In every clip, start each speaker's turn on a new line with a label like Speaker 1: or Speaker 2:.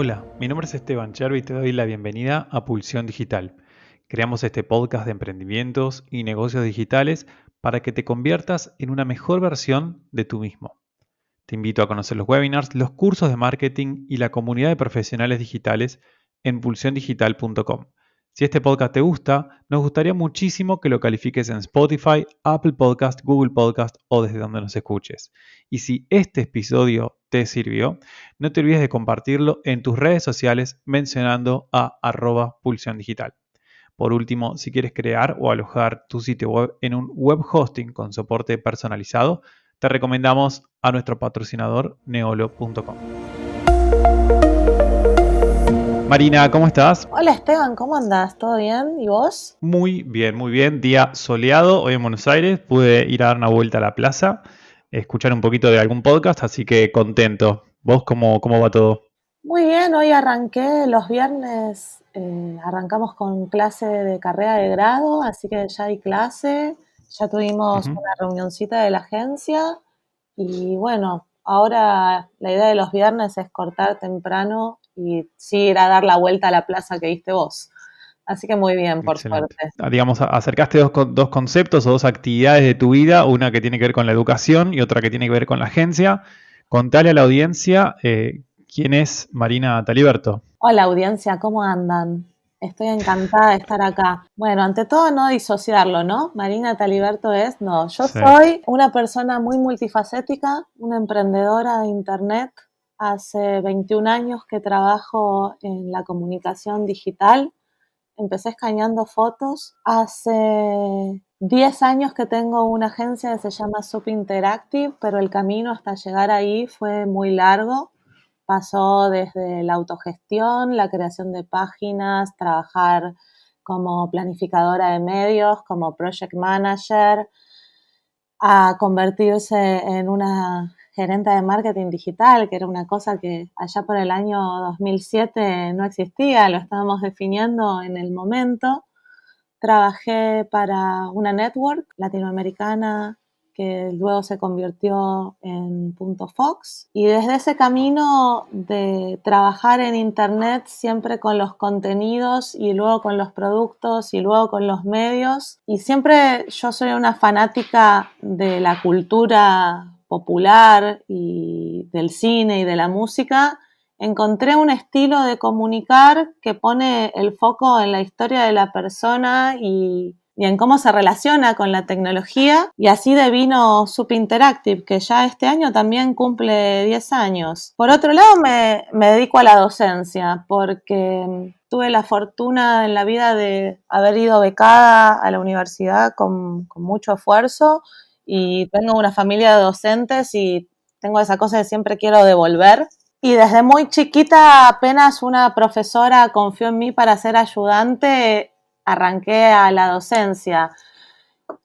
Speaker 1: Hola, mi nombre es Esteban Chervi y te doy la bienvenida a Pulsión Digital. Creamos este podcast de emprendimientos y negocios digitales para que te conviertas en una mejor versión de tú mismo. Te invito a conocer los webinars, los cursos de marketing y la comunidad de profesionales digitales en pulsiondigital.com. Si este podcast te gusta, nos gustaría muchísimo que lo califiques en Spotify, Apple Podcast, Google Podcast o desde donde nos escuches. Y si este episodio te sirvió, no te olvides de compartirlo en tus redes sociales mencionando a @pulsiondigital. Por último, si quieres crear o alojar tu sitio web en un web hosting con soporte personalizado, te recomendamos a nuestro patrocinador neolo.com. Marina, ¿cómo estás?
Speaker 2: Hola Esteban, ¿cómo andás? ¿Todo bien? ¿Y vos?
Speaker 1: Muy bien, muy bien. Día soleado hoy en Buenos Aires. Pude ir a dar una vuelta a la plaza, escuchar un poquito de algún podcast, así que contento. ¿Vos cómo va todo?
Speaker 2: Muy bien, hoy arranqué los viernes, arrancamos con clase de carrera de grado, así que ya hay clase, ya tuvimos
Speaker 1: Ujú.
Speaker 2: una reunioncita de la agencia y bueno, ahora la idea de los viernes es cortar temprano y sí ir a dar la vuelta a la plaza que diste vos. Así que muy bien, por
Speaker 1: Excelente.
Speaker 2: suerte.
Speaker 1: Digamos, acercaste dos conceptos o dos actividades de tu vida, una que tiene que ver con la educación y otra que tiene que ver con la agencia. Contale a la audiencia quién es Marina Taliberto.
Speaker 2: Hola audiencia, ¿cómo andan? Estoy encantada de estar acá. Bueno, ante todo no disociarlo, ¿no? Marina Taliberto yo
Speaker 1: Sí.
Speaker 2: soy una persona muy multifacética, una emprendedora de internet. Hace 21 años que trabajo en la comunicación digital. Empecé escaneando fotos. Hace 10 años que tengo una agencia que se llama Sup Interactive, pero el camino hasta llegar ahí fue muy largo. Pasó desde la autogestión, la creación de páginas, trabajar como planificadora de medios, como project manager, a convertirse en una gerente de marketing digital, que era una cosa que allá por el año 2007 no existía, lo estábamos definiendo en el momento. Trabajé para una network latinoamericana que luego se convirtió en Punto Fox. Y desde ese camino de trabajar en Internet siempre con los contenidos y luego con los productos y luego con los medios. Y siempre yo soy una fanática de la cultura popular y del cine y de la música. Encontré un estilo de comunicar que pone el foco en la historia de la persona y en cómo se relaciona con la tecnología, y así devino Sup Interactive, que ya este año también cumple 10 años. Por otro lado, me dedico a la docencia, porque tuve la fortuna en la vida de haber ido becada a la universidad con mucho esfuerzo, y tengo una familia de docentes y tengo esa cosa de siempre quiero devolver. Y desde muy chiquita, apenas una profesora confió en mí para ser ayudante, arranqué a la docencia.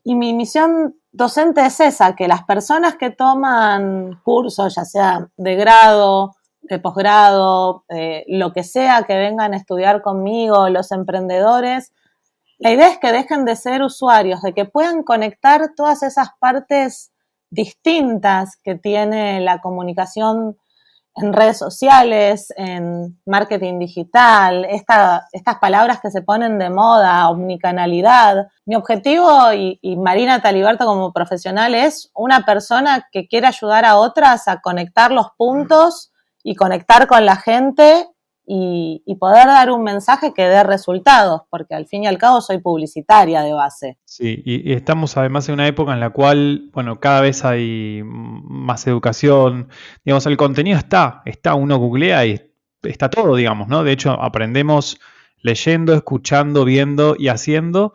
Speaker 2: Y mi misión docente es esa, que las personas que toman cursos, ya sea de grado, de posgrado, lo que sea que vengan a estudiar conmigo, los emprendedores, la idea es que dejen de ser usuarios, de que puedan conectar todas esas partes distintas que tiene la comunicación en redes sociales, en marketing digital, estas palabras que se ponen de moda, omnicanalidad. Mi objetivo y Marina Taliberto como profesional es una persona que quiere ayudar a otras a conectar los puntos y conectar con la gente y poder dar un mensaje que dé resultados, porque al fin y al cabo soy publicitaria de base.
Speaker 1: Sí, y estamos además en una época en la cual, bueno, cada vez hay más educación. Digamos, el contenido está, uno googlea y está todo, digamos, ¿no? De hecho, aprendemos leyendo, escuchando, viendo y haciendo.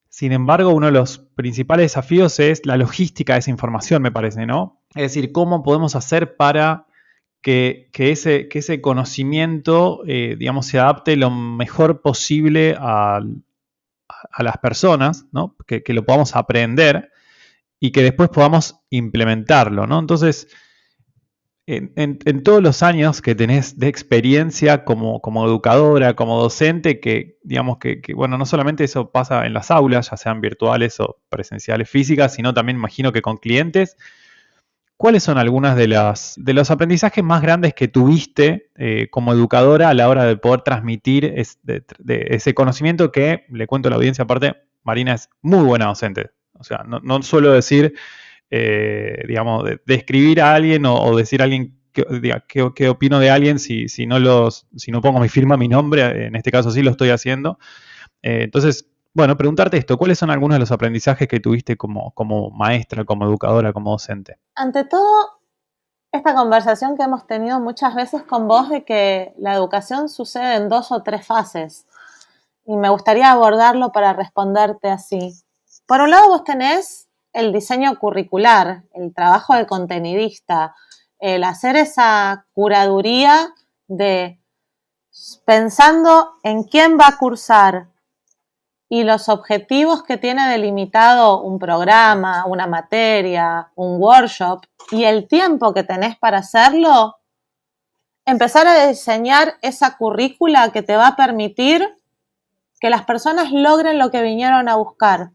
Speaker 1: Sin embargo, uno de los principales desafíos es la logística de esa información, me parece, ¿no? Es decir, cómo podemos hacer para que ese conocimiento, digamos, se adapte lo mejor posible a las personas, ¿no? Que lo podamos aprender y que después podamos implementarlo, ¿no? Entonces, en todos los años que tenés de experiencia como educadora, como docente, que digamos bueno, no solamente eso pasa en las aulas, ya sean virtuales o presenciales físicas, sino también imagino que con clientes, ¿cuáles son algunas de los aprendizajes más grandes que tuviste como educadora a la hora de poder transmitir de ese conocimiento que, le cuento a la audiencia aparte, Marina es muy buena docente? O sea, no suelo decir, digamos, de escribir a alguien o decir a alguien qué opino de alguien si no pongo mi firma, mi nombre, en este caso sí lo estoy haciendo. Entonces, bueno, preguntarte esto, ¿cuáles son algunos de los aprendizajes que tuviste como maestra, como educadora, como docente?
Speaker 2: Ante todo, esta conversación que hemos tenido muchas veces con vos de que la educación sucede en 2 o 3 fases. Y me gustaría abordarlo para responderte así. Por un lado, vos tenés el diseño curricular, el trabajo de contenidista, el hacer esa curaduría de pensando en quién va a cursar y los objetivos que tiene delimitado un programa, una materia, un workshop y el tiempo que tenés para hacerlo, empezar a diseñar esa currícula que te va a permitir que las personas logren lo que vinieron a buscar.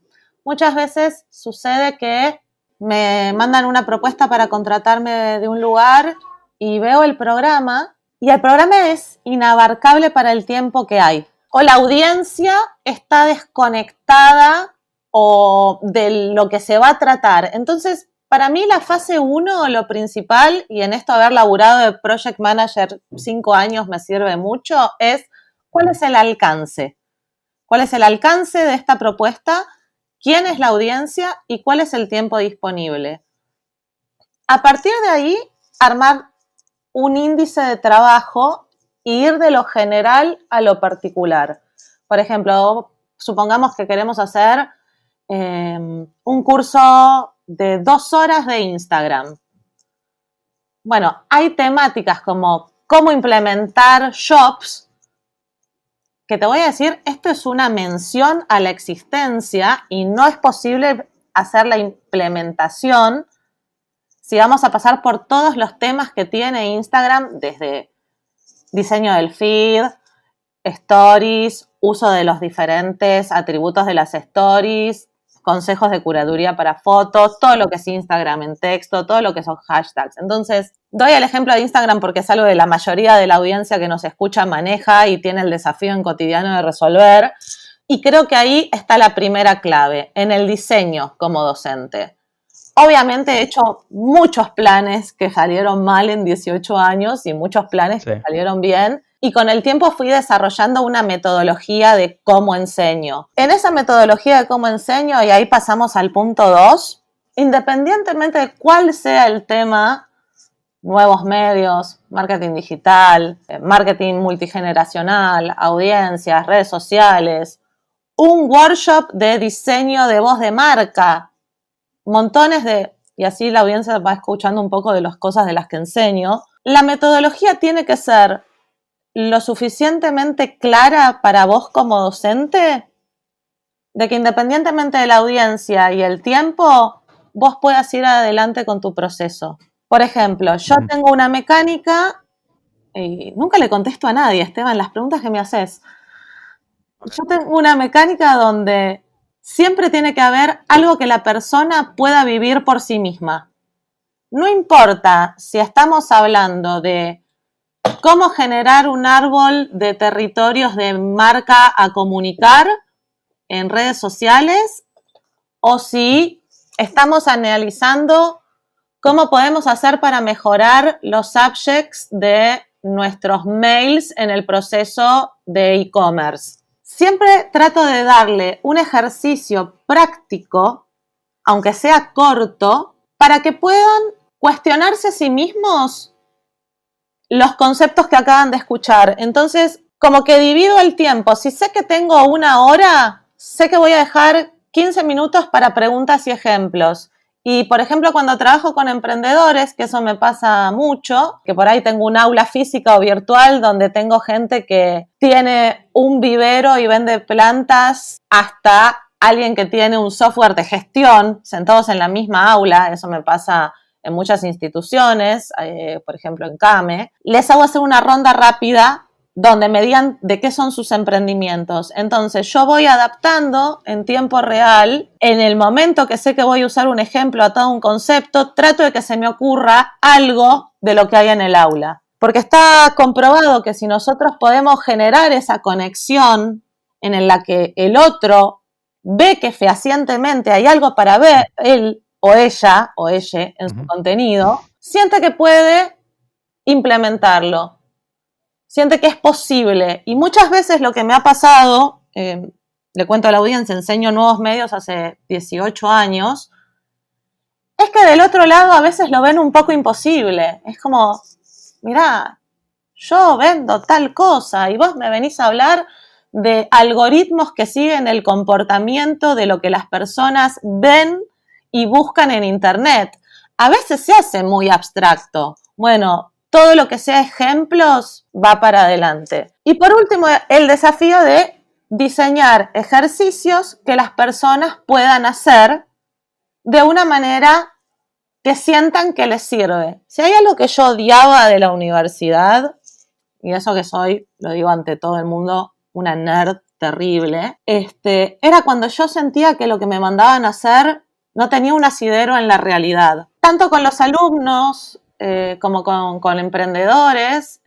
Speaker 2: Muchas veces sucede que me mandan una propuesta para contratarme de un lugar y veo el programa y el programa es inabarcable para el tiempo que hay. O la audiencia está desconectada o de lo que se va a tratar. Entonces, para mí la fase 1, lo principal, y en esto haber laburado de Project Manager 5 años me sirve mucho, es ¿cuál es el alcance? ¿Cuál es el alcance de esta propuesta? ¿Quién es la audiencia? ¿Y cuál es el tiempo disponible? A partir de ahí, armar un índice de trabajo e ir de lo general a lo particular. Por ejemplo, supongamos que queremos hacer un curso de 2 horas de Instagram. Bueno, hay temáticas como cómo implementar shops, que te voy a decir, esto es una mención a la existencia y no es posible hacer la implementación si vamos a pasar por todos los temas que tiene Instagram, desde diseño del feed, stories, uso de los diferentes atributos de las stories, consejos de curaduría para fotos, todo lo que es Instagram en texto, todo lo que son hashtags. Entonces, doy el ejemplo de Instagram porque es algo que la mayoría de la audiencia que nos escucha maneja y tiene el desafío en cotidiano de resolver. Y creo que ahí está la primera clave, en el diseño como docente. Obviamente he hecho muchos planes que salieron mal en 18 años y muchos planes que salieron bien. Y con el tiempo fui desarrollando una metodología de cómo enseño. En esa metodología de cómo enseño, y ahí pasamos al punto 2, independientemente de cuál sea el tema, nuevos medios, marketing digital, marketing multigeneracional, audiencias, redes sociales, un workshop de diseño de voz de marca, montones de, y así la audiencia va escuchando un poco de las cosas de las que enseño. La metodología tiene que ser lo suficientemente clara para vos como docente, de que independientemente de la audiencia y el tiempo, vos puedas ir adelante con tu proceso. Por ejemplo, yo tengo una mecánica, y nunca le contesto a nadie, Esteban, las preguntas que me haces. Yo tengo una mecánica donde siempre tiene que haber algo que la persona pueda vivir por sí misma. No importa si estamos hablando de cómo generar un árbol de territorios de marca a comunicar en redes sociales o si estamos analizando cómo podemos hacer para mejorar los subjects de nuestros mails en el proceso de e-commerce. Siempre trato de darle un ejercicio práctico, aunque sea corto, para que puedan cuestionarse a sí mismos los conceptos que acaban de escuchar. Entonces, como que divido el tiempo. Si sé que tengo 1 hora, sé que voy a dejar 15 minutos para preguntas y ejemplos. Y, por ejemplo, cuando trabajo con emprendedores, que eso me pasa mucho, que por ahí tengo un aula física o virtual donde tengo gente que tiene un vivero y vende plantas, hasta alguien que tiene un software de gestión, sentados en la misma aula, eso me pasa en muchas instituciones, por ejemplo en CAME, les hago hacer una ronda rápida donde medían de qué son sus emprendimientos. Entonces yo voy adaptando en tiempo real, en el momento que sé que voy a usar un ejemplo atado a un concepto, trato de que se me ocurra algo de lo que hay en el aula. Porque está comprobado que si nosotros podemos generar esa conexión en la que el otro ve que fehacientemente hay algo para ver, él o ella en su contenido, siente que puede implementarlo, siente que es posible. Y muchas veces lo que me ha pasado, le cuento a la audiencia, enseño nuevos medios hace 18 años, es que del otro lado a veces lo ven un poco imposible. Es como, mirá, yo vendo tal cosa y vos me venís a hablar de algoritmos que siguen el comportamiento de lo que las personas ven y buscan en Internet. A veces se hace muy abstracto. Bueno, todo lo que sea ejemplos va para adelante. Y por último, el desafío de diseñar ejercicios que las personas puedan hacer de una manera que sientan que les sirve. Si hay algo que yo odiaba de la universidad, y eso que soy, lo digo ante todo el mundo, una nerd terrible, era cuando yo sentía que lo que me mandaban a hacer no tenía un asidero en la realidad. Tanto con los alumnos, como con emprendedores,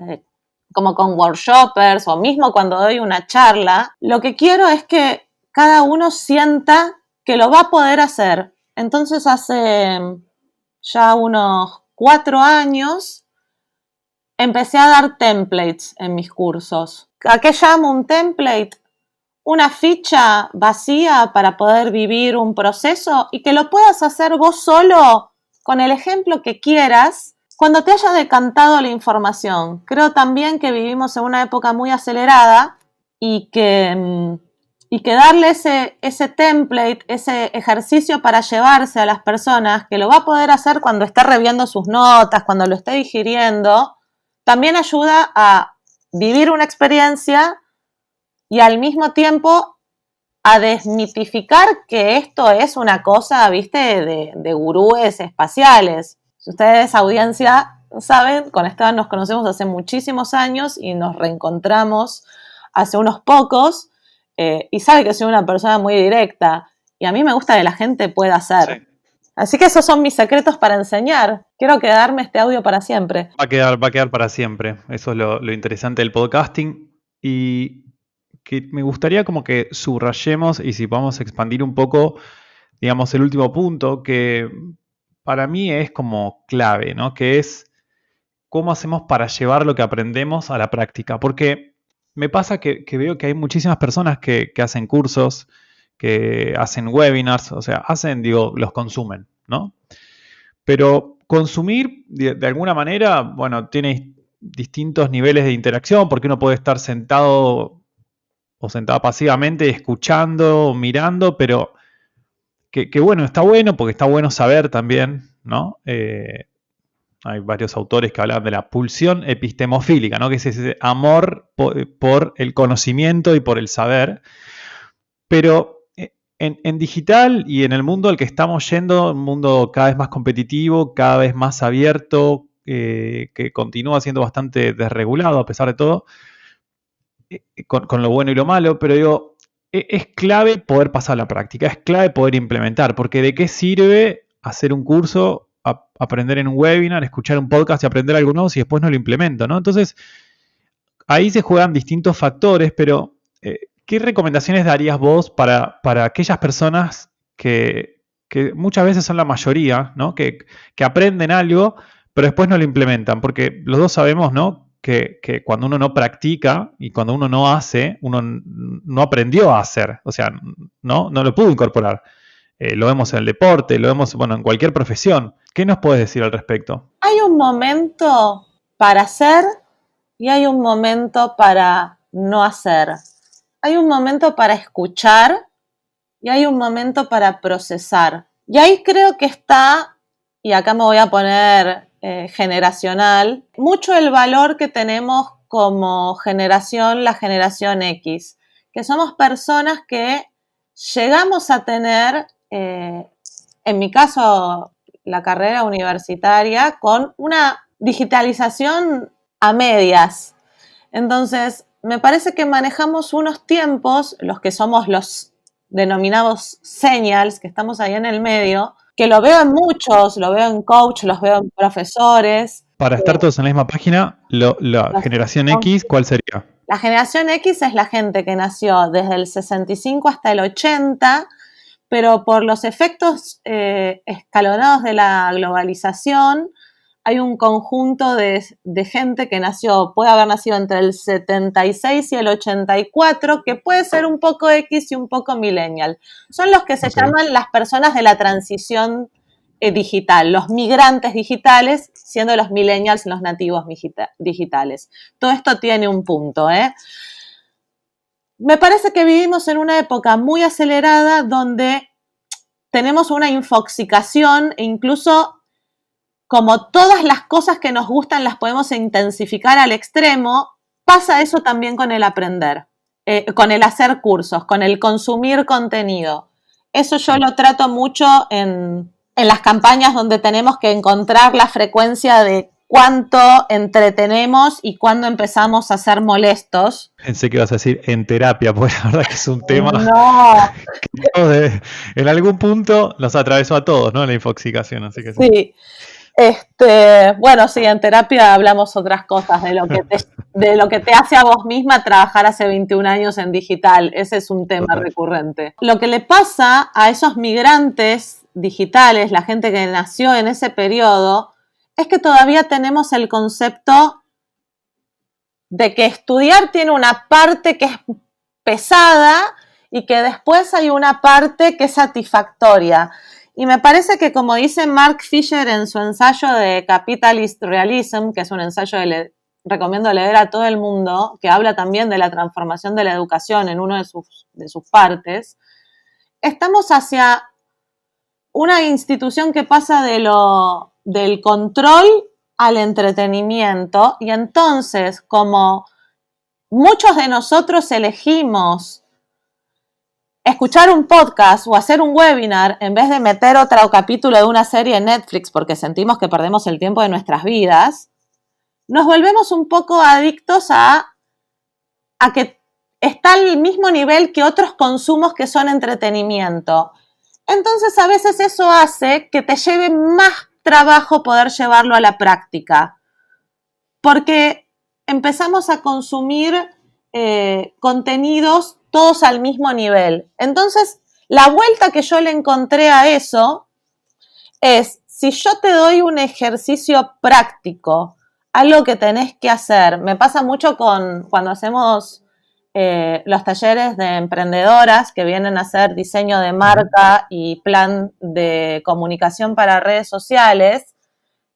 Speaker 2: como con workshoppers, o mismo cuando doy una charla, lo que quiero es que cada uno sienta que lo va a poder hacer. Entonces hace ya unos 4 años empecé a dar templates en mis cursos. ¿A qué llamo un template? Una ficha vacía para poder vivir un proceso y que lo puedas hacer vos solo con el ejemplo que quieras cuando te haya decantado la información. Creo también que vivimos en una época muy acelerada y que darle ese template, ese ejercicio para llevarse a las personas, que lo va a poder hacer cuando esté reviendo sus notas, cuando lo esté digiriendo, también ayuda a vivir una experiencia y al mismo tiempo a desmitificar que esto es una cosa, viste, de gurúes espaciales. Si ustedes, audiencia, saben, con Esteban nos conocemos hace muchísimos años y nos reencontramos hace unos pocos, y sabe que soy una persona muy directa y a mí me gusta que la gente pueda hacer. Sí. Así que esos son mis secretos para enseñar. Quiero quedarme este audio para siempre.
Speaker 1: Va a quedar para siempre. Eso es lo interesante del podcasting. Y que me gustaría como que subrayemos y si podemos expandir un poco, digamos, el último punto que para mí es como clave, ¿no? Que es cómo hacemos para llevar lo que aprendemos a la práctica. Porque me pasa que veo que hay muchísimas personas que hacen cursos, que hacen webinars, o sea, los consumen, ¿no? Pero consumir, de alguna manera, bueno, tiene distintos niveles de interacción, porque uno puede estar sentado o sentada pasivamente, escuchando, mirando, pero que bueno, está bueno, porque está bueno saber también, ¿no? Hay varios autores que hablan de la pulsión epistemofílica, ¿no? Que es ese amor por el conocimiento y por el saber. Pero en digital y en el mundo al que estamos yendo, un mundo cada vez más competitivo, cada vez más abierto, que continúa siendo bastante desregulado a pesar de todo, con lo bueno y lo malo, pero digo, es clave poder pasar a la práctica, es clave poder implementar, porque ¿de qué sirve hacer un curso, aprender en un webinar, escuchar un podcast y aprender algo nuevo si después no lo implemento, ¿no? Entonces, ahí se juegan distintos factores, pero ¿qué recomendaciones darías vos para aquellas personas que muchas veces son la mayoría, ¿no? Que aprenden algo, pero después no lo implementan? Porque los dos sabemos, ¿no? Que cuando uno no practica y cuando uno no hace, uno no aprendió a hacer, o sea, no lo pudo incorporar. Lo vemos en el deporte, lo vemos, bueno, en cualquier profesión. ¿Qué nos puedes decir al respecto?
Speaker 2: Hay un momento para hacer y hay un momento para no hacer. Hay un momento para escuchar y hay un momento para procesar. Y ahí creo que está, y acá me voy a poner generacional, mucho el valor que tenemos como generación, la generación X, que somos personas que llegamos a tener, en mi caso, la carrera universitaria con una digitalización a medias. Entonces, me parece que manejamos unos tiempos, los que somos los denominados senials, que estamos ahí en el medio, que lo veo en muchos, lo veo en coach, los veo en profesores.
Speaker 1: Para estar todos en la misma página, la generación X, ¿cuál sería?
Speaker 2: La generación X es la gente que nació desde el 65 hasta el 80, pero por los efectos escalonados de la globalización, hay un conjunto de gente que puede haber nacido entre el 76 y el 84, que puede ser un poco X y un poco millennial. Son los que se llaman las personas de la transición digital, los migrantes digitales, siendo los millennials los nativos digitales. Todo esto tiene un punto, ¿eh? Me parece que vivimos en una época muy acelerada donde tenemos una infoxicación e incluso como todas las cosas que nos gustan las podemos intensificar al extremo, pasa eso también con el aprender, con el hacer cursos, con el consumir contenido. Eso yo lo trato mucho en las campañas donde tenemos que encontrar la frecuencia de cuánto entretenemos y cuándo empezamos a ser molestos.
Speaker 1: Pensé que ibas a decir en terapia, porque la verdad que es un tema
Speaker 2: No.
Speaker 1: que en algún punto nos atravesó a todos, ¿no? La infoxicación, así que
Speaker 2: sí. Bueno, sí, en terapia hablamos otras cosas, de lo que te hace a vos misma trabajar hace 21 años en digital. Ese es un tema recurrente. Lo que le pasa a esos migrantes digitales, la gente que nació en ese periodo, es que todavía tenemos el concepto de que estudiar tiene una parte que es pesada y que después hay una parte que es satisfactoria. Y me parece que, como dice Mark Fisher en su ensayo de Capitalist Realism, que es un ensayo que recomiendo leer a todo el mundo, que habla también de la transformación de la educación en una de sus partes, estamos hacia una institución que pasa del control al entretenimiento, y entonces, como muchos de nosotros elegimos escuchar un podcast o hacer un webinar en vez de meter otro capítulo de una serie en Netflix porque sentimos que perdemos el tiempo de nuestras vidas, nos volvemos un poco adictos a que está al mismo nivel que otros consumos que son entretenimiento. Entonces, a veces eso hace que te lleve más trabajo poder llevarlo a la práctica, porque empezamos a consumir contenidos todos al mismo nivel. Entonces, la vuelta que yo le encontré a eso es, si yo te doy un ejercicio práctico, algo que tenés que hacer, me pasa mucho cuando hacemos los talleres de emprendedoras que vienen a hacer diseño de marca y plan de comunicación para redes sociales,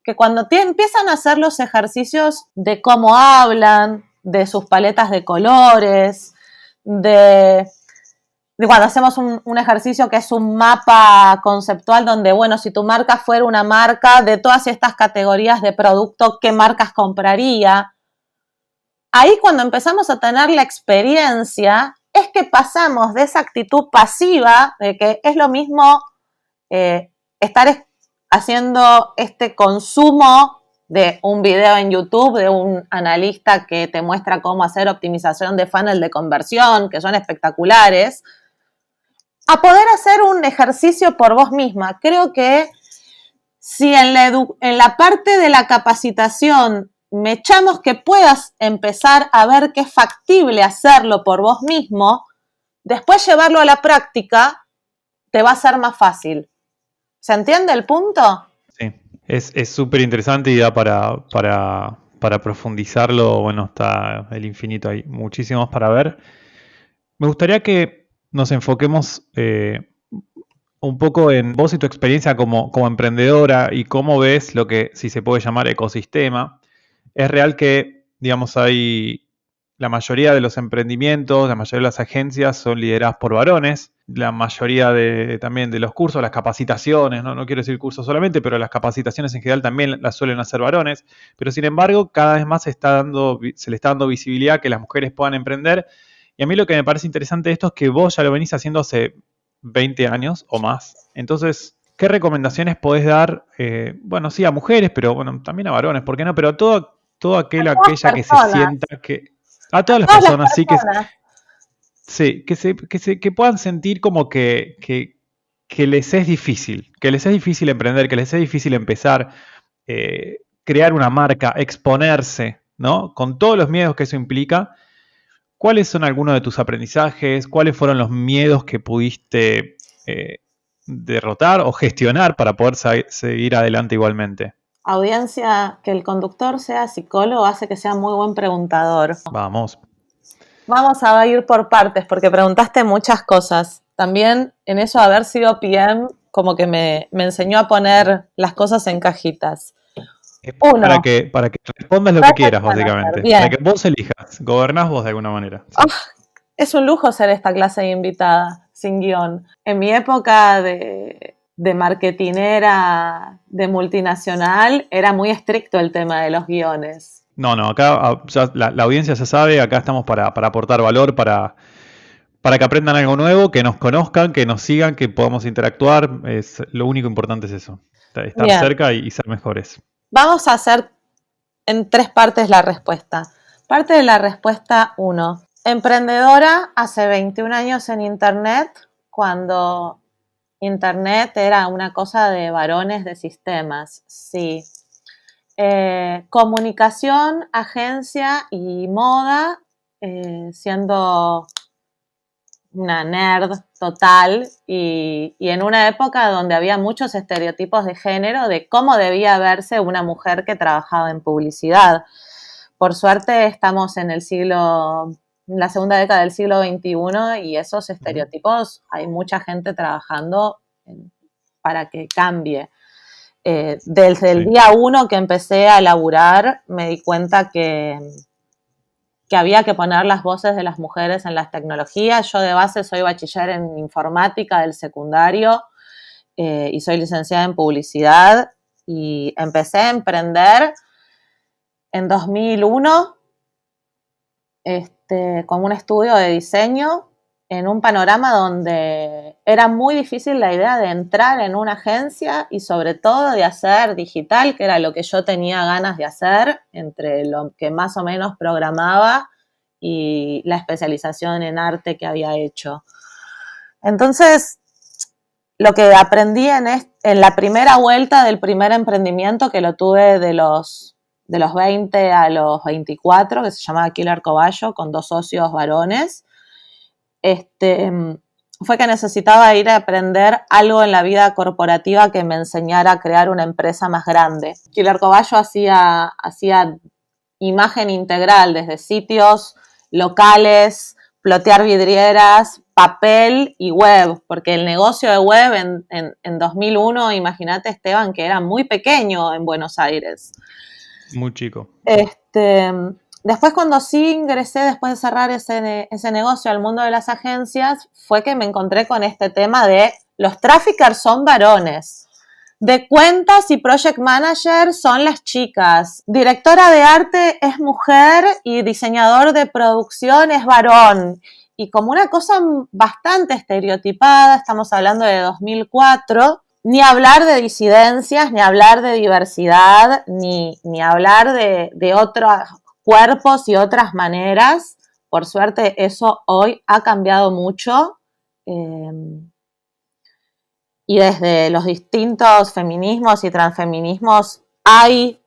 Speaker 2: que cuando empiezan a hacer los ejercicios de cómo hablan, de sus paletas de colores, de cuando hacemos un ejercicio que es un mapa conceptual donde, bueno, si tu marca fuera una marca de todas estas categorías de producto, ¿qué marcas compraría? Ahí, cuando empezamos a tener la experiencia, es que pasamos de esa actitud pasiva, de que es lo mismo estar haciendo este consumo de un video en YouTube de un analista que te muestra cómo hacer optimización de funnel de conversión, que son espectaculares, a poder hacer un ejercicio por vos misma. Creo que si en la parte de la capacitación me echamos que puedas empezar a ver que es factible hacerlo por vos mismo, después llevarlo a la práctica te va a ser más fácil. ¿Se entiende el punto?
Speaker 1: Sí, es súper interesante y da para profundizarlo. Bueno, está el infinito, hay muchísimos para ver. Me gustaría que nos enfoquemos un poco en vos y tu experiencia como emprendedora y cómo ves lo que, si se puede llamar, ecosistema. Es real que, digamos, la mayoría de los emprendimientos, la mayoría de las agencias son lideradas por varones. La mayoría también de los cursos, las capacitaciones, no quiero decir cursos solamente, pero las capacitaciones en general también las suelen hacer varones. Pero sin embargo, cada vez más se le está dando visibilidad a que las mujeres puedan emprender. Y a mí lo que me parece interesante de esto es que vos ya lo venís haciendo hace 20 años o más. Entonces, ¿qué recomendaciones podés dar? Bueno, sí, a mujeres, pero bueno, también a varones, ¿por qué no? Pero a aquella que se sienta que A todas las
Speaker 2: Todas las
Speaker 1: personas, sí,
Speaker 2: personas.
Speaker 1: sí, que puedan sentir como que les es difícil, que les es difícil emprender, que les es difícil empezar, crear una marca, exponerse, ¿no? Con todos los miedos que eso implica. ¿Cuáles son algunos de tus aprendizajes? ¿Cuáles fueron los miedos que pudiste derrotar o gestionar para poder seguir adelante igualmente?
Speaker 2: Audiencia, que el conductor sea psicólogo hace que sea muy buen preguntador.
Speaker 1: Vamos.
Speaker 2: Vamos a ir por partes porque preguntaste muchas cosas. También en eso haber sido PM como que me enseñó a poner las cosas en cajitas.
Speaker 1: Para
Speaker 2: Uno,
Speaker 1: para que respondas lo que
Speaker 2: Project
Speaker 1: quieras,
Speaker 2: Manager.
Speaker 1: básicamente. Para
Speaker 2: Bien.
Speaker 1: que vos elijas. Gobernás vos de alguna manera.
Speaker 2: Oh,
Speaker 1: Sí.
Speaker 2: es un lujo ser esta clase de invitada, sin guión. En mi época de marketinera, de multinacional, era muy estricto el tema de los guiones.
Speaker 1: No, no, acá ya la audiencia ya sabe, acá estamos para aportar valor, para que aprendan algo nuevo, que nos conozcan, que nos sigan, que podamos interactuar. Lo único importante es eso, estar
Speaker 2: Bien,
Speaker 1: cerca y ser mejores.
Speaker 2: vamos a hacer en tres partes la respuesta. Parte de la respuesta uno. Emprendedora hace 21 años en Internet, cuando Internet era una cosa de varones de sistemas. Sí. Comunicación, agencia y moda, siendo una nerd total y en una época donde había muchos estereotipos de género de cómo debía verse una mujer que trabajaba en publicidad. Por suerte estamos en la segunda década del siglo XXI y esos estereotipos hay mucha gente trabajando para que cambie. Desde el
Speaker 1: Sí,
Speaker 2: día uno que empecé a laburar me di cuenta que había que poner las voces de las mujeres en las tecnologías. Yo de base soy bachiller en informática del secundario y soy licenciada en publicidad y empecé a emprender en 2001 con un estudio de diseño en un panorama donde era muy difícil la idea de entrar en una agencia y sobre todo de hacer digital, que era lo que yo tenía ganas de hacer, entre lo que más o menos programaba y la especialización en arte que había hecho. Entonces, lo que aprendí en la primera vuelta del primer emprendimiento, que lo tuve de los 20 a los 24, que se llamaba Killer Coballo, con dos socios varones, fue que necesitaba ir a aprender algo en la vida corporativa que me enseñara a crear una empresa más grande. Killer Coballo hacía imagen integral desde sitios locales, plotear vidrieras, papel y web, porque el negocio de web en 2001, imagínate Esteban, que era muy pequeño en Buenos Aires.
Speaker 1: muy chico.
Speaker 2: Después cuando sí ingresé, después de cerrar ese negocio al mundo de las agencias, fue que me encontré con este tema de los traffickers son varones. De cuentas y project manager son las chicas. Directora de arte es mujer y diseñador de producción es varón. Y como una cosa bastante estereotipada, estamos hablando de 2004, ni hablar de disidencias, ni hablar de diversidad, ni hablar de otros cuerpos y otras maneras. Por suerte eso hoy ha cambiado mucho. Y desde los distintos feminismos y transfeminismos hay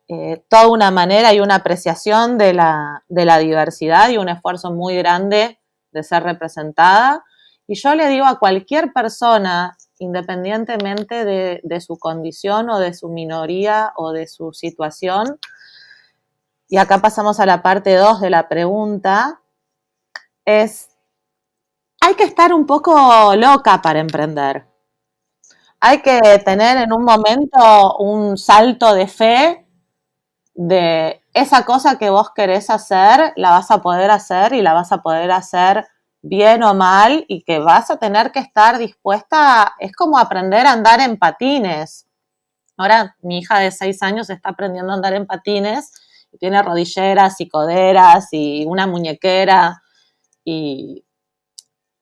Speaker 2: toda una manera y una apreciación de la diversidad y un esfuerzo muy grande de ser representada. Y yo le digo a cualquier persona, independientemente de su condición o de su minoría o de su situación, y acá pasamos a la parte 2 de la pregunta, hay que estar un poco loca para emprender. Hay que tener en un momento un salto de fe de esa cosa que vos querés hacer, la vas a poder hacer y la vas a poder hacer bien o mal y que vas a tener que estar dispuesta, es como aprender a andar en patines. Ahora mi hija de 6 años está aprendiendo a andar en patines y tiene rodilleras y coderas y una muñequera y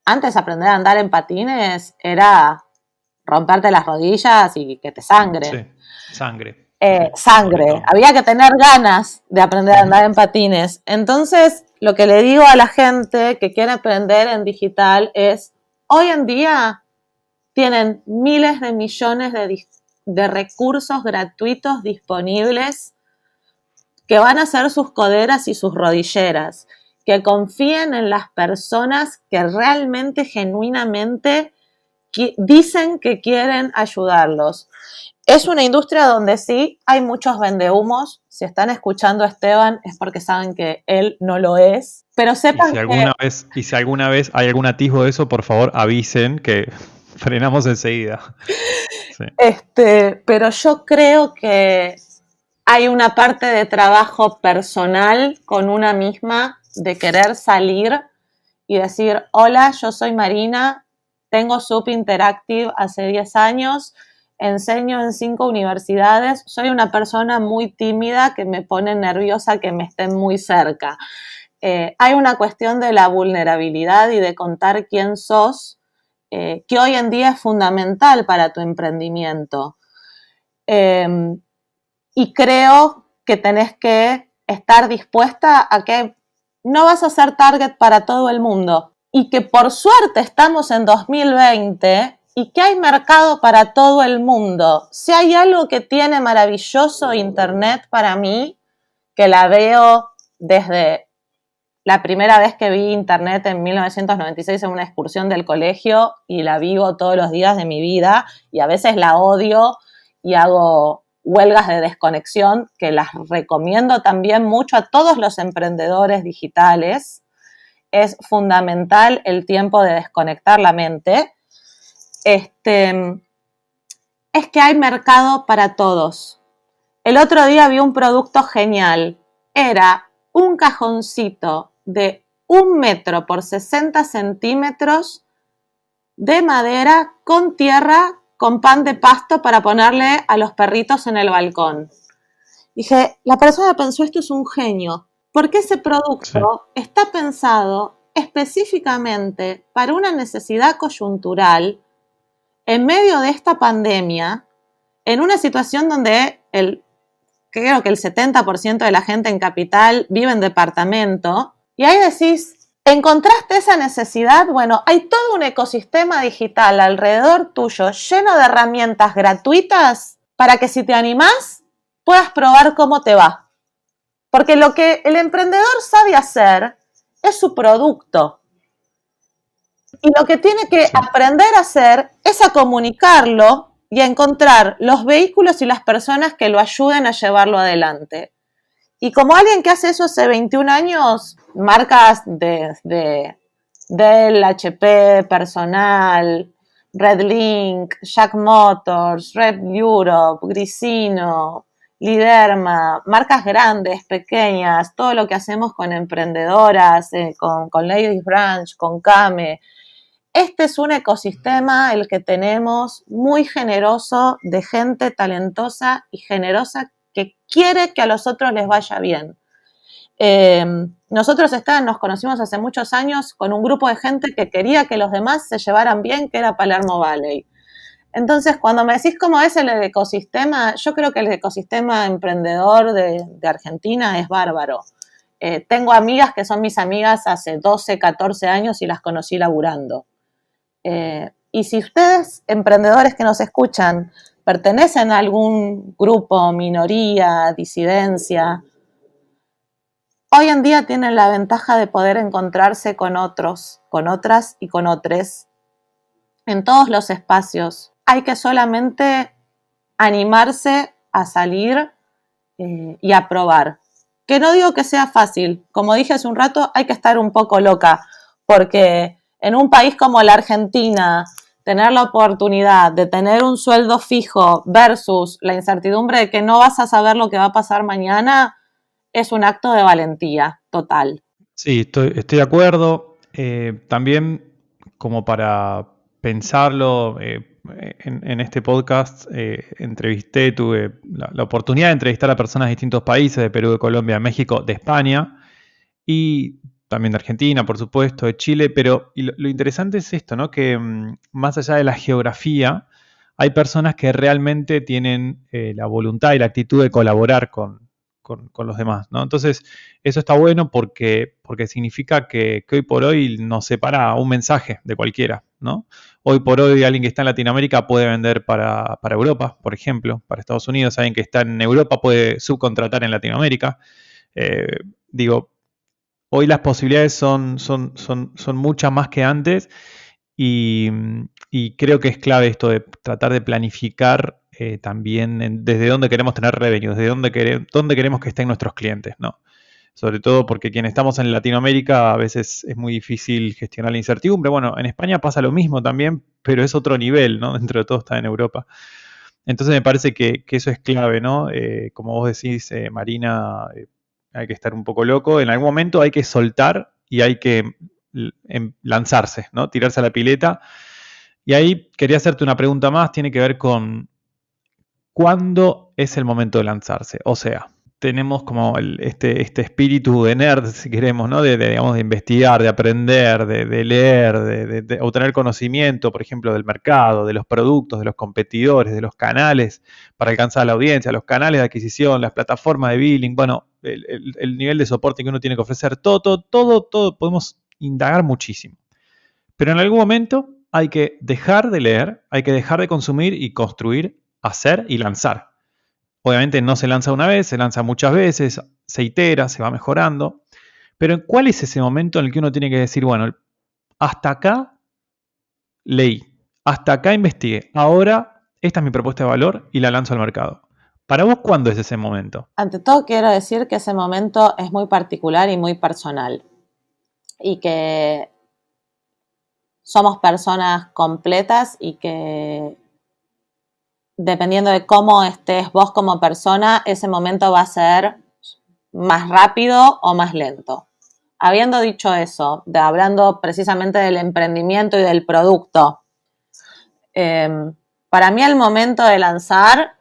Speaker 2: antes aprender a andar en patines era romperte las rodillas y que te sangre.
Speaker 1: Sí, sangre.
Speaker 2: sangre,
Speaker 1: todo.
Speaker 2: había que tener ganas de aprender a andar en patines. Entonces, lo que le digo a la gente que quiere aprender en digital es, hoy en día tienen miles de millones de recursos gratuitos disponibles que van a ser sus coderas y sus rodilleras, que confíen en las personas que realmente, genuinamente dicen que quieren ayudarlos. Es una industria donde sí hay muchos vendehumos. Si están escuchando a Esteban es porque saben que él no lo es. Pero sepan
Speaker 1: Y si alguna vez hay algún atisbo de eso, por favor avisen que frenamos enseguida. Sí.
Speaker 2: Pero yo creo que hay una parte de trabajo personal con una misma, de querer salir y decir, hola, yo soy Marina, tengo Sub Interactive hace 10 años, enseño en 5 universidades, soy una persona muy tímida que me pone nerviosa que me estén muy cerca. Hay una cuestión de la vulnerabilidad y de contar quién sos, que hoy en día es fundamental para tu emprendimiento. Y creo que tenés que estar dispuesta a que no vas a ser target para todo el mundo y que por suerte estamos en 2020 y que hay mercado para todo el mundo. Si hay algo que tiene maravilloso Internet para mí, que la veo desde la primera vez que vi Internet en 1996 en una excursión del colegio y la vivo todos los días de mi vida y a veces la odio y hago huelgas de desconexión que las recomiendo también mucho a todos los emprendedores digitales. Es fundamental el tiempo de desconectar la mente. Es que hay mercado para todos. El otro día vi un producto genial. Era un cajoncito de 1 metro por 60 centímetros de madera con tierra, con pan de pasto para ponerle a los perritos en el balcón. Dije, la persona pensó, esto es un genio, porque ese producto está pensado específicamente para una necesidad coyuntural en medio de esta pandemia, en una situación donde creo que el 70% de la gente en capital vive en departamento, y ahí decís, ¿encontraste esa necesidad? Bueno, hay todo un ecosistema digital alrededor tuyo lleno de herramientas gratuitas para que si te animás puedas probar cómo te va. Porque lo que el emprendedor sabe hacer es su producto. Y lo que tiene que aprender a hacer es a comunicarlo y a encontrar los vehículos y las personas que lo ayuden a llevarlo adelante. Y como alguien que hace eso hace 21 años, marcas de Dell, HP, Personal, Redlink, Jack Motors, Red Europe, Grisino, Liderma, marcas grandes, pequeñas, todo lo que hacemos con emprendedoras, con Ladies Branch, con Kame. Este es un ecosistema, el que tenemos, muy generoso, de gente talentosa y generosa que quiere que a los otros les vaya bien. Nosotros nos conocimos hace muchos años con un grupo de gente que quería que los demás se llevaran bien, que era Palermo Valley. Entonces, cuando me decís cómo es el ecosistema, yo creo que el ecosistema emprendedor de Argentina es bárbaro. Tengo amigas que son mis amigas hace 12, 14 años y las conocí laburando. Y si ustedes, emprendedores que nos escuchan, pertenecen a algún grupo, minoría, disidencia, hoy en día tienen la ventaja de poder encontrarse con otros, con otras y con otros en todos los espacios. Hay que solamente animarse a salir y a probar. Que no digo que sea fácil. Como dije hace un rato, hay que estar un poco loca, porque en un país como la Argentina, tener la oportunidad de tener un sueldo fijo versus la incertidumbre de que no vas a saber lo que va a pasar mañana, es un acto de valentía total.
Speaker 1: Sí, estoy de acuerdo. También, como para pensarlo, en este podcast tuve la oportunidad de entrevistar a personas de distintos países, de Perú, de Colombia, de México, de España y también de Argentina, por supuesto, de Chile, pero lo interesante es esto, ¿no? Que más allá de la geografía, hay personas que realmente tienen la voluntad y la actitud de colaborar con los demás, ¿no? Entonces, eso está bueno porque significa que hoy por hoy nos separa un mensaje de cualquiera, ¿no? Hoy por hoy alguien que está en Latinoamérica puede vender para Europa, por ejemplo, para Estados Unidos, alguien que está en Europa puede subcontratar en Latinoamérica. Digo, hoy las posibilidades son muchas más que antes y, y creo que es clave esto de tratar de planificar también desde dónde queremos tener revenue, desde dónde queremos que estén nuestros clientes, ¿no? Sobre todo porque quienes estamos en Latinoamérica a veces es muy difícil gestionar la incertidumbre. Bueno, en España pasa lo mismo también, pero es otro nivel, ¿no? Dentro de todo está en Europa. Entonces me parece que eso es clave, ¿no? Como vos decís, Marina, hay que estar un poco loco. En algún momento hay que soltar y hay que lanzarse, ¿no? Tirarse a la pileta. Y ahí quería hacerte una pregunta más, tiene que ver con ¿cuándo es el momento de lanzarse? O sea, tenemos como este espíritu de nerd, si queremos, ¿no? Digamos, de investigar, de aprender, de leer, de obtener conocimiento, por ejemplo, del mercado, de los productos, de los competidores, de los canales para alcanzar a la audiencia, los canales de adquisición, las plataformas de billing, bueno, el nivel de soporte que uno tiene que ofrecer, todo, podemos indagar muchísimo. Pero en algún momento hay que dejar de leer, hay que dejar de consumir y construir, hacer y lanzar. Obviamente no se lanza una vez, se lanza muchas veces, se itera, se va mejorando. Pero ¿cuál es ese momento en el que uno tiene que decir, bueno, hasta acá leí, hasta acá investigué, ahora esta es mi propuesta de valor y la lanzo al mercado? ¿Para vos cuándo es ese momento?
Speaker 2: Ante todo quiero decir que ese momento es muy particular y muy personal y que somos personas completas y que dependiendo de cómo estés vos como persona, ese momento va a ser más rápido o más lento. Habiendo dicho eso, hablando precisamente del emprendimiento y del producto, para mí el momento de lanzar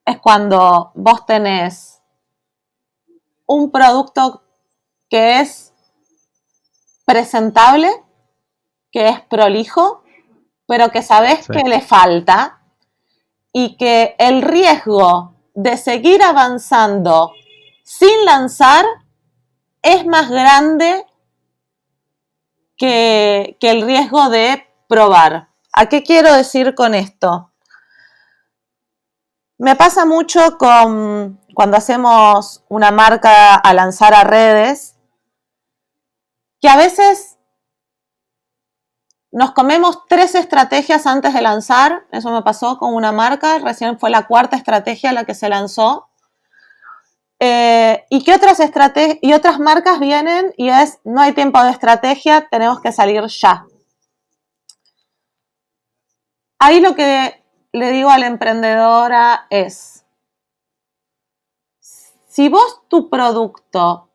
Speaker 2: es cuando vos tenés un producto que es presentable, que es prolijo, pero que sabés
Speaker 1: Sí.
Speaker 2: que le falta y que el riesgo de seguir avanzando sin lanzar es más grande que el riesgo de probar. ¿A qué quiero decir con esto? Me pasa mucho cuando hacemos una marca a lanzar a redes, que a veces nos comemos 3 estrategias antes de lanzar. Eso me pasó con una marca, recién fue la 4ª estrategia la que se lanzó. Y que otras marcas vienen y es, no hay tiempo de estrategia, tenemos que salir ya. Ahí lo que le digo a la emprendedora es, si vos tu producto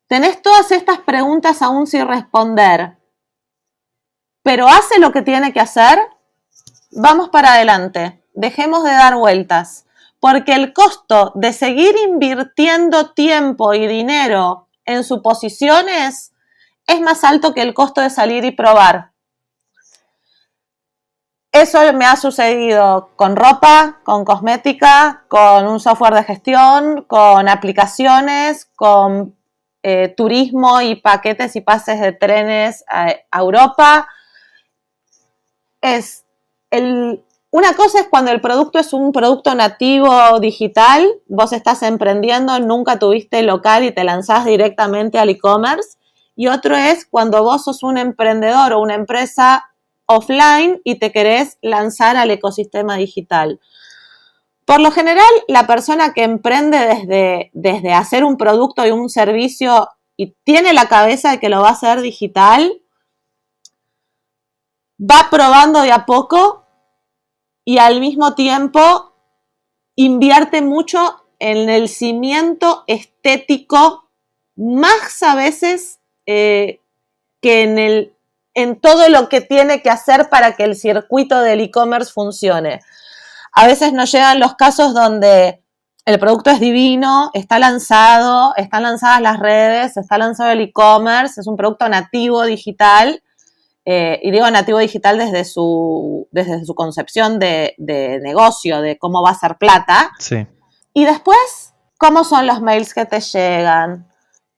Speaker 2: tenés todas estas preguntas aún sin responder, pero hace lo que tiene que hacer, vamos para adelante, dejemos de dar vueltas, porque el costo de seguir invirtiendo tiempo y dinero en suposiciones es más alto que el costo de salir y probar. Eso me ha sucedido con ropa, con cosmética, con un software de gestión, con aplicaciones, con turismo y paquetes y pases de trenes a Europa. Una cosa es cuando el producto es un producto nativo digital, vos estás emprendiendo, nunca tuviste local y te lanzás directamente al e-commerce. Y otro es cuando vos sos un emprendedor o una empresa offline y te querés lanzar al ecosistema digital. Por lo general, la persona que emprende desde hacer un producto y un servicio y tiene la cabeza de que lo va a hacer digital, va probando de a poco y al mismo tiempo invierte mucho en el cimiento estético, más a veces que en todo lo que tiene que hacer para que el circuito del e-commerce funcione. A veces nos llegan los casos donde el producto es divino, están lanzadas las redes, está lanzado el e-commerce, es un producto nativo digital, y digo nativo digital desde su concepción de negocio, de cómo va a ser plata.
Speaker 1: Sí.
Speaker 2: Y después, ¿cómo son los mails que te llegan?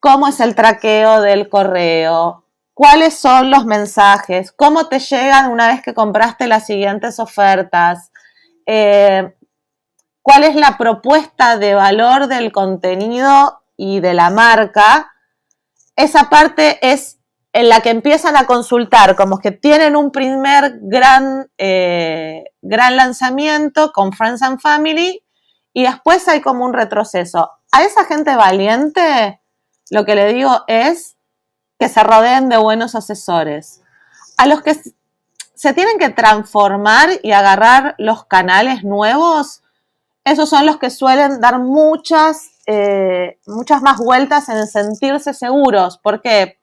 Speaker 2: ¿Cómo es el traqueo del correo? ¿Cuáles son los mensajes? ¿Cómo te llegan una vez que compraste las siguientes ofertas? ¿Cuál es la propuesta de valor del contenido y de la marca? Esa parte es en la que empiezan a consultar, como que tienen un primer gran lanzamiento con Friends and Family y después hay como un retroceso. A esa gente valiente, lo que le digo es que se rodeen de buenos asesores. A los que se tienen que transformar y agarrar los canales nuevos, esos son los que suelen dar muchas más vueltas en sentirse seguros. ¿Por qué?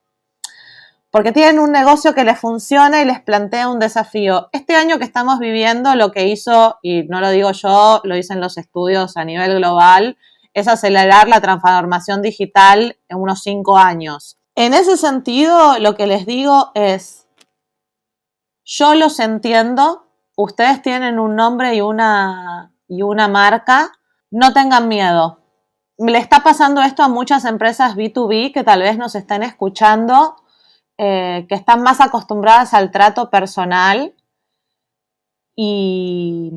Speaker 2: Porque tienen un negocio que les funciona y les plantea un desafío. Este año que estamos viviendo, lo que hizo, y no lo digo yo, lo dicen los estudios a nivel global, es acelerar la transformación digital en unos 5 años. En ese sentido, lo que les digo es, yo los entiendo, ustedes tienen un nombre y una marca, no tengan miedo. Le está pasando esto a muchas empresas B2B que tal vez nos estén escuchando, que están más acostumbradas al trato personal y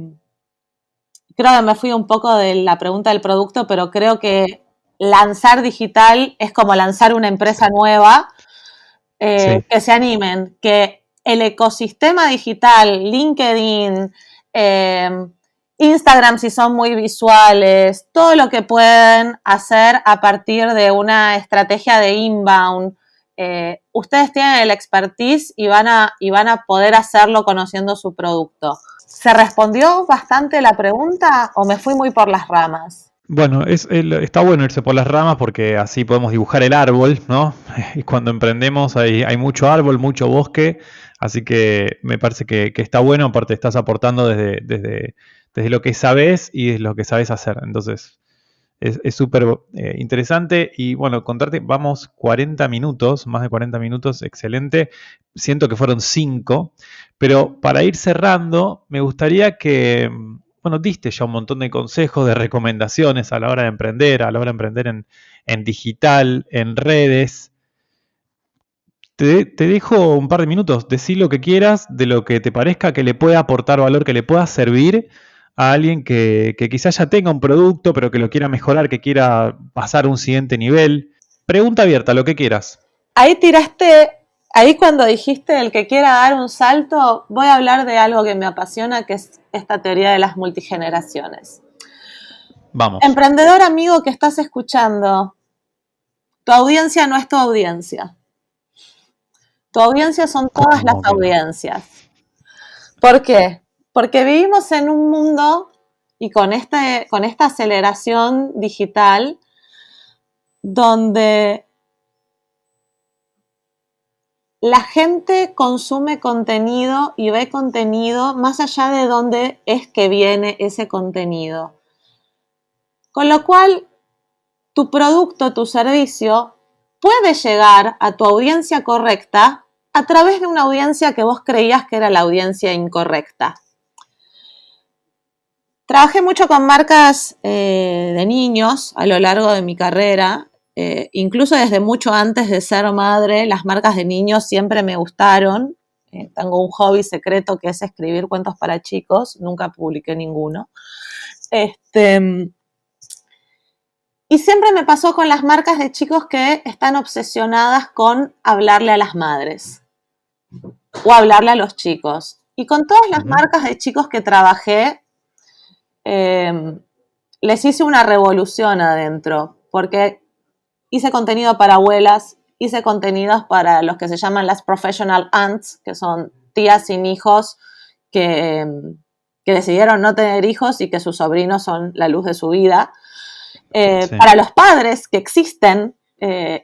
Speaker 2: creo que me fui un poco de la pregunta del producto, pero creo que lanzar digital es como lanzar una empresa nueva,
Speaker 1: Sí.
Speaker 2: que se animen, que el ecosistema digital, LinkedIn, Instagram si son muy visuales, todo lo que pueden hacer a partir de una estrategia de inbound, ustedes tienen el expertise y van a poder hacerlo conociendo su producto. ¿Se respondió bastante la pregunta o me fui muy por las ramas?
Speaker 1: Bueno, está bueno irse por las ramas porque así podemos dibujar el árbol, ¿no? Y cuando emprendemos hay mucho árbol, mucho bosque, así que me parece que está bueno, aparte estás aportando desde lo que sabes y desde lo que sabes hacer. Entonces, es súper interesante y bueno, contarte, vamos 40 minutos, más de 40 minutos, excelente. Siento que fueron 5, pero para ir cerrando, me gustaría que, bueno, diste ya un montón de consejos, de recomendaciones a la hora de emprender, a la hora de emprender en digital, en redes. Te dejo un par de minutos, decí lo que quieras, de lo que te parezca que le pueda aportar valor, que le pueda servir a alguien que quizás ya tenga un producto, pero que lo quiera mejorar, que quiera pasar a un siguiente nivel. Pregunta abierta, lo que quieras.
Speaker 2: Ahí tiraste, ahí cuando dijiste el que quiera dar un salto, voy a hablar de algo que me apasiona, que es esta teoría de las multigeneraciones.
Speaker 1: Vamos.
Speaker 2: Emprendedor amigo que estás escuchando, tu audiencia no es tu audiencia. Tu audiencia son todas las
Speaker 1: ¿Cómo que no?
Speaker 2: audiencias. ¿Por qué? Porque vivimos en un mundo y con esta aceleración digital donde la gente consume contenido y ve contenido más allá de dónde es que viene ese contenido. Con lo cual, tu producto, tu servicio, puede llegar a tu audiencia correcta a través de una audiencia que vos creías que era la audiencia incorrecta. Trabajé mucho con marcas de niños a lo largo de mi carrera, incluso desde mucho antes de ser madre, las marcas de niños siempre me gustaron. Tengo un hobby secreto que es escribir cuentos para chicos, nunca publiqué ninguno. Y siempre me pasó con las marcas de chicos que están obsesionadas con hablarle a las madres o hablarle a los chicos. Y con todas las marcas de chicos que trabajé, les hice una revolución adentro, porque hice contenido para abuelas, hice contenidos para los que se llaman las professional aunts, que son tías sin hijos que decidieron no tener hijos y que sus sobrinos son la luz de su vida. Sí. Para los padres que existen,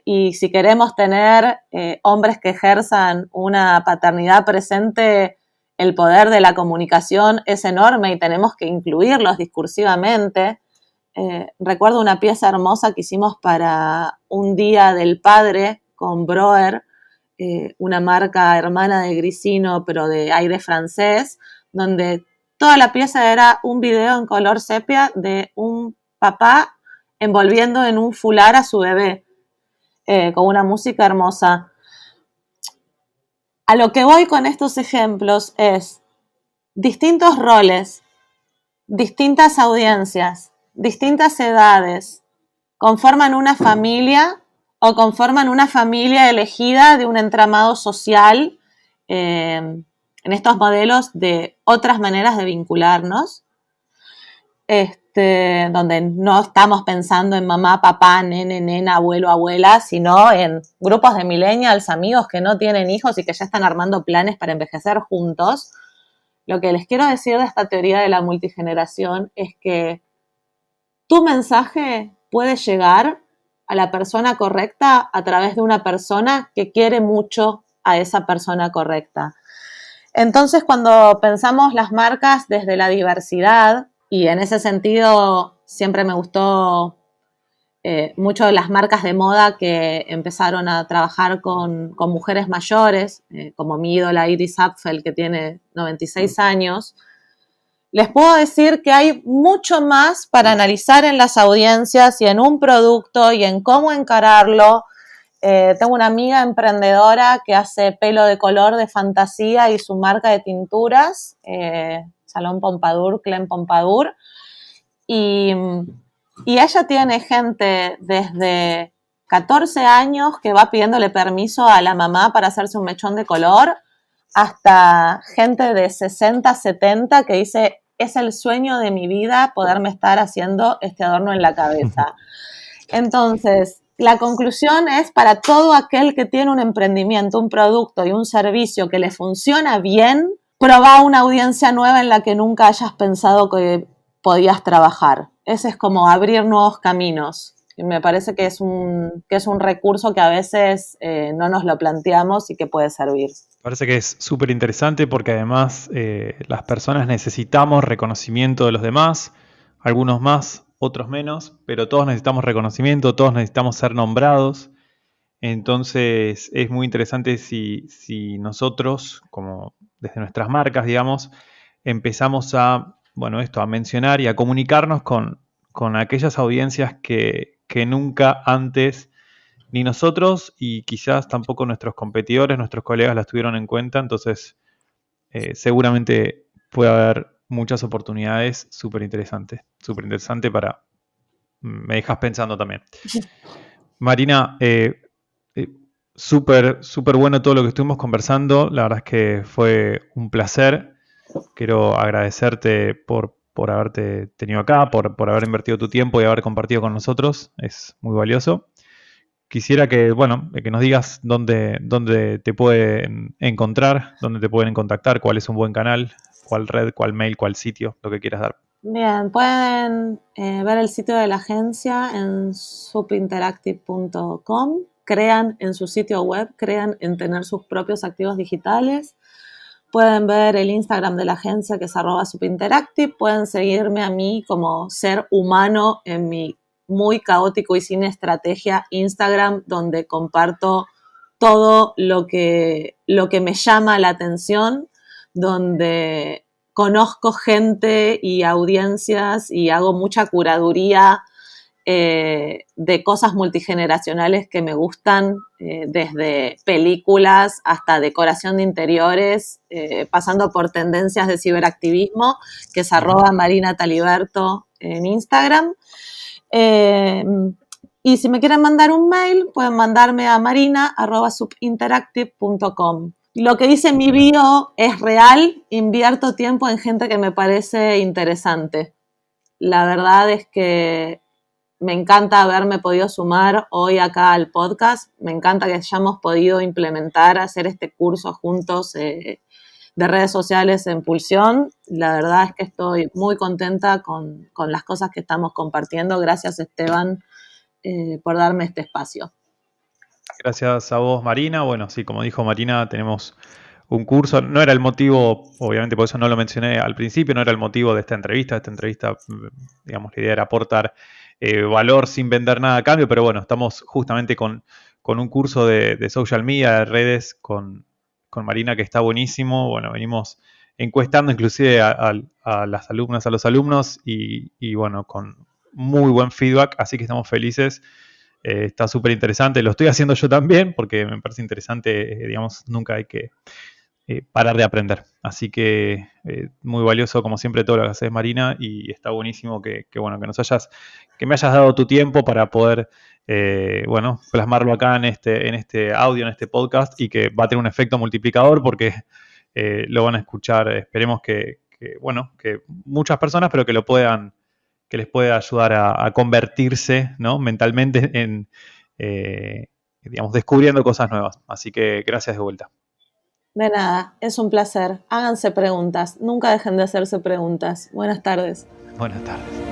Speaker 2: y si queremos tener hombres que ejerzan una paternidad presente, el poder de la comunicación es enorme y tenemos que incluirlos discursivamente. Recuerdo una pieza hermosa que hicimos para un día del padre con Broer, una marca hermana de Grisino, pero de aire francés, donde toda la pieza era un video en color sepia de un papá envolviendo en un fular a su bebé, con una música hermosa. A lo que voy con estos ejemplos es distintos roles, distintas audiencias, distintas edades, conforman una familia o conforman una familia elegida de un entramado social en estos modelos de otras maneras de vincularnos, donde no estamos pensando en mamá, papá, nene, nena, abuelo, abuela, sino en grupos de millennials, amigos que no tienen hijos y que ya están armando planes para envejecer juntos. Lo que les quiero decir de esta teoría de la multigeneración es que tu mensaje puede llegar a la persona correcta a través de una persona que quiere mucho a esa persona correcta. Entonces, cuando pensamos las marcas desde la diversidad, y en ese sentido siempre me gustó mucho de las marcas de moda que empezaron a trabajar con mujeres mayores, como mi ídola Iris Apfel, que tiene 96 años, les puedo decir que hay mucho más para analizar en las audiencias y en un producto y en cómo encararlo. Tengo una amiga emprendedora que hace pelo de color de fantasía y su marca de tinturas, Salón Pompadour, Clem Pompadour, y ella tiene gente desde 14 años que va pidiéndole permiso a la mamá para hacerse un mechón de color, hasta gente de 60, 70 que dice, es el sueño de mi vida poderme estar haciendo este adorno en la cabeza. Entonces, la conclusión es para todo aquel que tiene un emprendimiento, un producto y un servicio que le funciona bien, probá una audiencia nueva en la que nunca hayas pensado que podías trabajar. Ese es como abrir nuevos caminos. Y me parece que es un recurso que a veces no nos lo planteamos y que puede servir.
Speaker 1: Parece que es súper interesante porque además las personas necesitamos reconocimiento de los demás, algunos más, otros menos, pero todos necesitamos reconocimiento, todos necesitamos ser nombrados. Entonces es muy interesante si nosotros, como desde nuestras marcas, digamos, empezamos a mencionar y a comunicarnos con aquellas audiencias que nunca antes ni nosotros y quizás tampoco nuestros competidores, nuestros colegas las tuvieron en cuenta. Entonces seguramente puede haber muchas oportunidades súper interesante para... Me dejas pensando también. Marina, súper bueno todo lo que estuvimos conversando. La verdad es que fue un placer. Quiero agradecerte por haberte tenido acá, por haber invertido tu tiempo y haber compartido con nosotros. Es muy valioso. Quisiera que nos digas dónde te pueden encontrar, dónde te pueden contactar, cuál es un buen canal, cuál red, cuál mail, cuál sitio, lo que quieras dar.
Speaker 2: Bien, pueden ver el sitio de la agencia en supinteractive.com. Crean en su sitio web, crean en tener sus propios activos digitales. Pueden ver el Instagram de la agencia, que es @supinteractive. Pueden seguirme a mí como ser humano en mi muy caótico y sin estrategia Instagram, donde comparto todo lo que me llama la atención, donde conozco gente y audiencias y hago mucha curaduría de cosas multigeneracionales que me gustan, desde películas hasta decoración de interiores, pasando por tendencias de ciberactivismo, que es @marinataliberto en Instagram. Y si me quieren mandar un mail, pueden mandarme a marina@supinteractive.com. Lo que dice mi bio es real, invierto tiempo en gente que me parece interesante. La verdad es que me encanta haberme podido sumar hoy acá al podcast, me encanta que hayamos podido implementar, hacer este curso juntos de redes sociales en Pulsión. La verdad es que estoy muy contenta con las cosas que estamos compartiendo. Gracias, Esteban, por darme este espacio.
Speaker 1: Gracias a vos, Marina. Bueno, sí, como dijo Marina, tenemos un curso. No era el motivo, obviamente por eso no lo mencioné al principio, no era el motivo de esta entrevista. Esta entrevista, digamos, la idea era aportar valor sin vender nada a cambio, pero bueno, estamos justamente con con un curso de social media, de redes, con Marina, que está buenísimo. Bueno, venimos encuestando inclusive a las alumnas, a los alumnos, y bueno, con muy buen feedback, así que estamos felices. Está súper interesante, lo estoy haciendo yo también, porque me parece interesante, digamos, nunca hay que parar de aprender. Así que muy valioso, como siempre, todo lo que haces, Marina, y está buenísimo bueno, que me hayas dado tu tiempo para poder, bueno, plasmarlo acá en este audio, en este podcast, y que va a tener un efecto multiplicador porque lo van a escuchar, esperemos bueno, que muchas personas, pero que les pueda ayudar a convertirse, ¿no?, mentalmente en, digamos, descubriendo cosas nuevas. Así que gracias de vuelta.
Speaker 2: De nada, es un placer. Háganse preguntas, nunca dejen de hacerse preguntas. Buenas tardes.
Speaker 1: Buenas tardes.